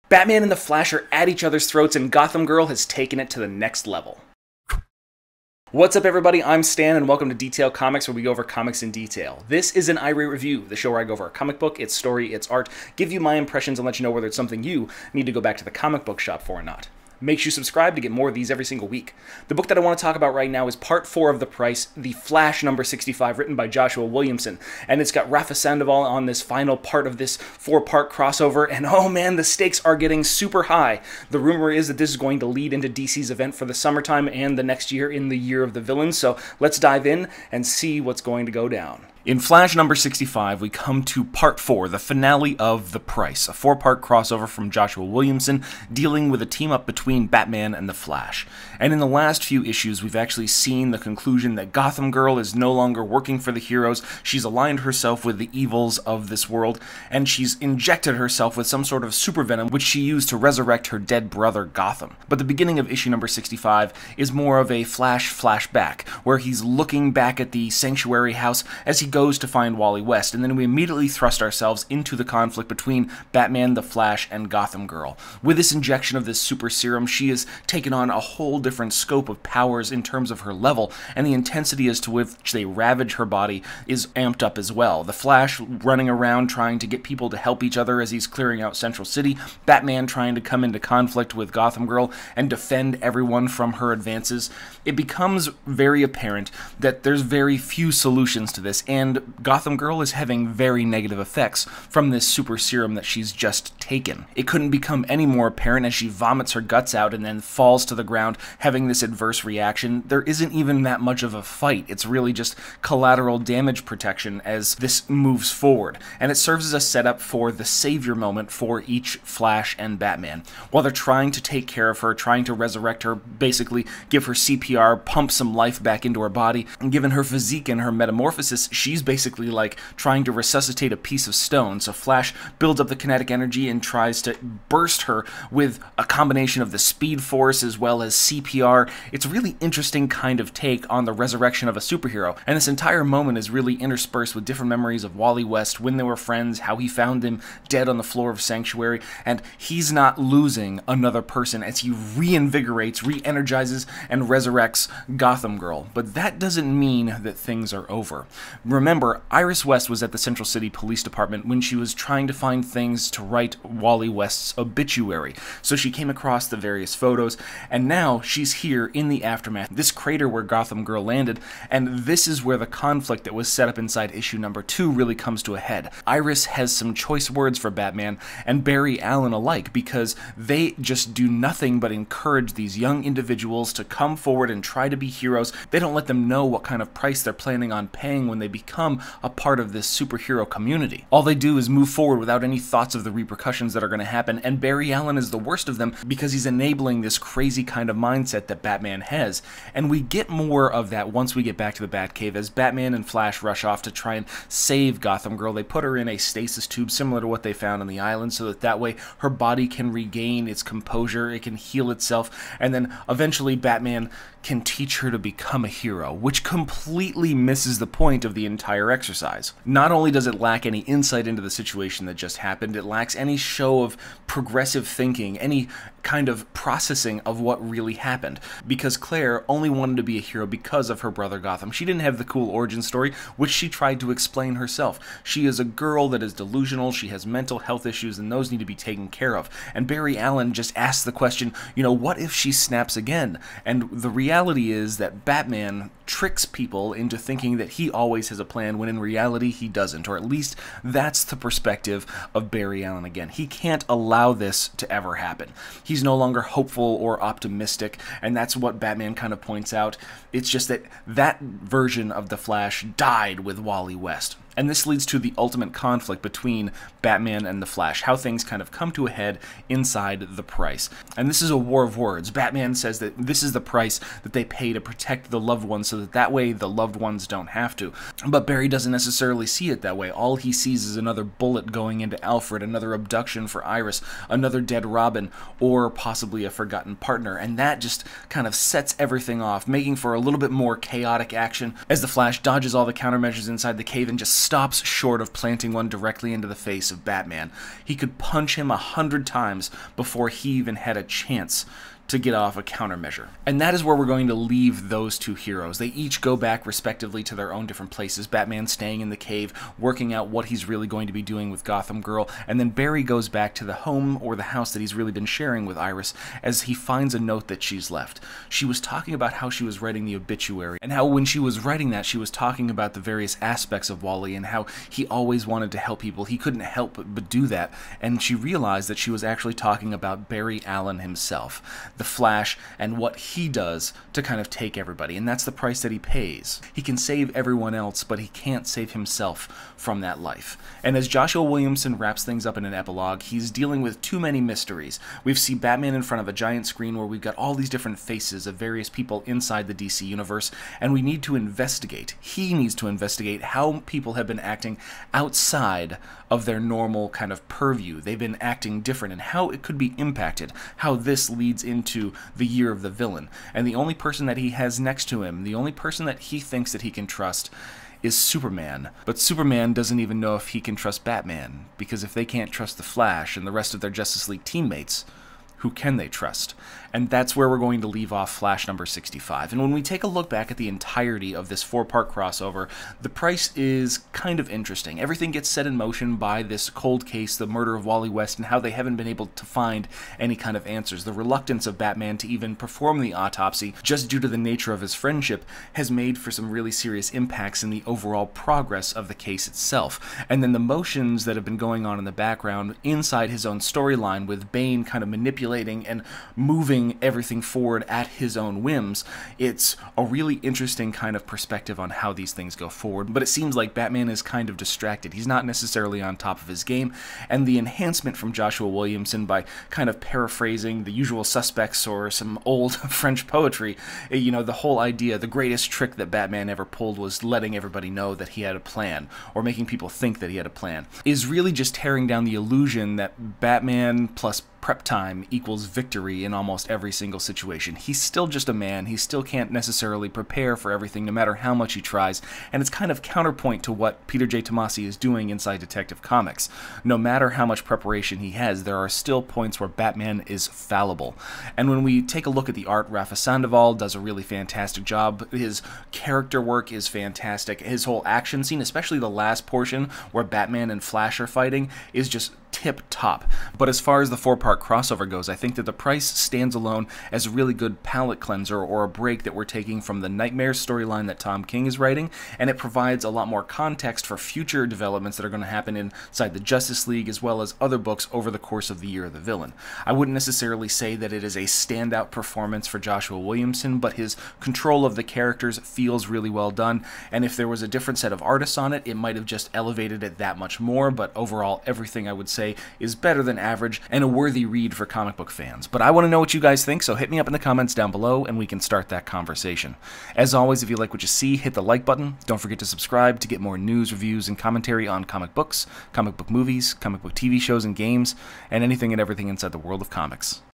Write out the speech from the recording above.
Batman and the Flash are at each other's throats, and Gotham Girl has taken it to the next level. What's up, everybody? I'm Stan, and welcome to Detail Comics, where we go over comics in detail. This is an iRate review, the show where I go over a comic book, its story, its art, give you my impressions, and let you know whether it's something you need to go back to the comic book shop for or not. Make sure you subscribe to get more of these every single week. The book that I want to talk about right now is Part 4 of The Price, The Flash number 65, written by Joshua Williamson. And it's got Rafa Sandoval on this final part of this 4-part crossover, and oh man, the stakes are getting super high. The rumor is that this is going to lead into DC's event for the summertime and the next year in the Year of the Villains, so let's dive in and see what's going to go down. In Flash number 65, we come to Part 4, the finale of The Price, a 4-part crossover from Joshua Williamson dealing with a team-up between Batman and the Flash. And in the last few issues, we've actually seen the conclusion that Gotham Girl is no longer working for the heroes, she's aligned herself with the evils of this world, and she's injected herself with some sort of super venom which she used to resurrect her dead brother Gotham. But the beginning of issue number 65 is more of a Flash flashback, where he's looking back at the Sanctuary house as he goes to find Wally West, and then we immediately thrust ourselves into the conflict between Batman, the Flash, and Gotham Girl. With this injection of this super serum, she has taken on a whole different scope of powers in terms of her level, and the intensity as to which they ravage her body is amped up as well. The Flash running around trying to get people to help each other as he's clearing out Central City, Batman trying to come into conflict with Gotham Girl and defend everyone from her advances. It becomes very apparent that there's very few solutions to this, and Gotham Girl is having very negative effects from this super serum that she's just taken. It couldn't become any more apparent as she vomits her guts out and then falls to the ground, having this adverse reaction. There isn't even that much of a fight. It's really just collateral damage protection as this moves forward, and it serves as a setup for the savior moment for each Flash and Batman. While they're trying to take care of her, trying to resurrect her, basically give her CPR, pump some life back into her body, and given her physique and her metamorphosis, she's basically like trying to resuscitate a piece of stone. So Flash builds up the kinetic energy and tries to burst her with a combination of the Speed Force as well as CPR. It's a really interesting kind of take on the resurrection of a superhero, and this entire moment is really interspersed with different memories of Wally West when they were friends, how he found him dead on the floor of Sanctuary, and he's not losing another person as he reinvigorates, re-energizes, and resurrects Gotham Girl. But that doesn't mean that things are over. Remember, Iris West was at the Central City Police Department when she was trying to find things to write Wally West's obituary. So she came across the various photos, and now she's here in the aftermath, this crater where Gotham Girl landed, and this is where the conflict that was set up inside issue number 2 really comes to a head. Iris has some choice words for Batman and Barry Allen alike, because they just do nothing but encourage these young individuals to come forward and try to be heroes. They don't let them know what kind of price they're planning on paying when they become a part of this superhero community. All they do is move forward without any thoughts of the repercussions that are going to happen, and Barry Allen is the worst of them because he's enabling this crazy kind of mindset that Batman has. And we get more of that once we get back to the Batcave as Batman and Flash rush off to try and save Gotham Girl. They put her in a stasis tube similar to what they found on the island so that way her body can regain its composure, it can heal itself, and then eventually Batman can teach her to become a hero, which completely misses the point of the entire exercise. Not only does it lack any insight into the situation that just happened, it lacks any show of progressive thinking, any kind of processing of what really happened, because Claire only wanted to be a hero because of her brother Gotham. She didn't have the cool origin story, which she tried to explain herself. She is a girl that is delusional, she has mental health issues, and those need to be taken care of. And Barry Allen just asked the question, what if she snaps again? And the reality is that Batman tricks people into thinking that he always has a plan when in reality he doesn't, or at least that's the perspective of Barry Allen again. He can't allow this to ever happen. He's no longer hopeful or optimistic, and that's what Batman kind of points out. It's just that that version of the Flash died with Wally West. And this leads to the ultimate conflict between Batman and the Flash, how things kind of come to a head inside The Price. And this is a war of words. Batman says that this is the price that they pay to protect the loved ones so that way the loved ones don't have to. But Barry doesn't necessarily see it that way. All he sees is another bullet going into Alfred, another abduction for Iris, another dead Robin, or possibly a forgotten partner. And that just kind of sets everything off, making for a little bit more chaotic action as the Flash dodges all the countermeasures inside the cave and just stops short of planting one directly into the face of Batman. He could punch him 100 times before he even had a chance to get off a countermeasure. And that is where we're going to leave those two heroes. They each go back respectively to their own different places. Batman staying in the cave, working out what he's really going to be doing with Gotham Girl, and then Barry goes back to the home or the house that he's really been sharing with Iris as he finds a note that she's left. She was talking about how she was writing the obituary, and how when she was writing that, she was talking about the various aspects of Wally and how he always wanted to help people. He couldn't help but do that, and she realized that she was actually talking about Barry Allen himself, the Flash, and what he does to kind of take everybody, and that's the price that he pays. He can save everyone else, but he can't save himself from that life. And as Joshua Williamson wraps things up in an epilogue, he's dealing with too many mysteries. We see Batman in front of a giant screen where we've got all these different faces of various people inside the DC universe, and we need to investigate. He needs to investigate how people have been acting outside of their normal kind of purview. They've been acting different, and how it could be impacted, how this leads into the year of the villain. And the only person that he has next to him, the only person that he thinks that he can trust, is Superman. But Superman doesn't even know if he can trust Batman, because if they can't trust the Flash and the rest of their Justice League teammates, who can they trust? And that's where we're going to leave off Flash number 65. And when we take a look back at the entirety of this 4-part crossover, the price is kind of interesting. Everything gets set in motion by this cold case, the murder of Wally West, and how they haven't been able to find any kind of answers. The reluctance of Batman to even perform the autopsy, just due to the nature of his friendship, has made for some really serious impacts in the overall progress of the case itself. And then the motions that have been going on in the background inside his own storyline, with Bane kind of manipulating and moving everything forward at his own whims, it's a really interesting kind of perspective on how these things go forward. But it seems like Batman is kind of distracted. He's not necessarily on top of his game, and the enhancement from Joshua Williamson by kind of paraphrasing The Usual Suspects or some old French poetry, you know, the whole idea, the greatest trick that Batman ever pulled was letting everybody know that he had a plan, or making people think that he had a plan, is really just tearing down the illusion that Batman plus prep time equals victory in almost every single situation. He's still just a man. He still can't necessarily prepare for everything, no matter how much he tries, and it's kind of counterpoint to what Peter J. Tomasi is doing inside Detective Comics. No matter how much preparation he has, there are still points where Batman is fallible. And when we take a look at the art, Rafa Sandoval does a really fantastic job. His character work is fantastic. His whole action scene, especially the last portion where Batman and Flash are fighting, is just tip-top. But as far as the 4-part crossover goes, I think that the price stands alone as a really good palate cleanser, or a break that we're taking from the Nightmare storyline that Tom King is writing, and it provides a lot more context for future developments that are going to happen inside the Justice League, as well as other books over the course of the Year of the Villain. I wouldn't necessarily say that it is a standout performance for Joshua Williamson, but his control of the characters feels really well done, and if there was a different set of artists on it, it might have just elevated it that much more. But overall, everything I would say is better than average and a worthy read for comic book fans. But I want to know what you guys think, so hit me up in the comments down below and we can start that conversation. As always, if you like what you see, hit the like button. Don't forget to subscribe to get more news, reviews, and commentary on comic books, comic book movies, comic book TV shows and games, and anything and everything inside the world of comics.